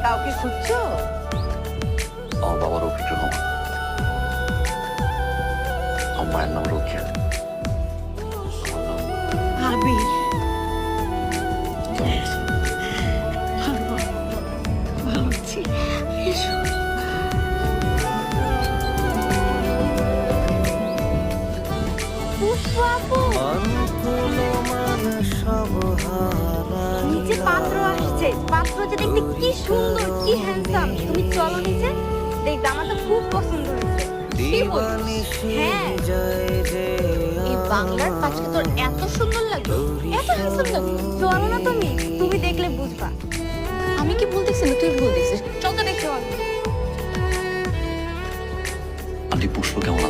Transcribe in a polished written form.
কাউকে খুঁজছো? আমার বাবার রফিক রহমান, আমার মায়ের নাম রোকেয়া। আবির, কেমন আছেন? ভালো আছি। এসো। পুষ্পা আপু, নিচে পাত্র আসছে। পাত্র যে দেখতে কি সুন্দর, কি হ্যান্ডসাম। তুমি চলো নিচে, দেখবে আমার তো খুব পছন্দ হয়েছে। কি বলিস? হ্যাঁ, এই বাংলার পাঁচকে তোর এত সুন্দর লাগে, এত হ্যান্ডসাম লাগে। চলো না তুমি, তুমি দেখলে বুঝবা। আমি কি বলতেছি না তুই ভুল দেখছিস? চল তো দেখতে হবে। আন্টি পুষ্প কেমন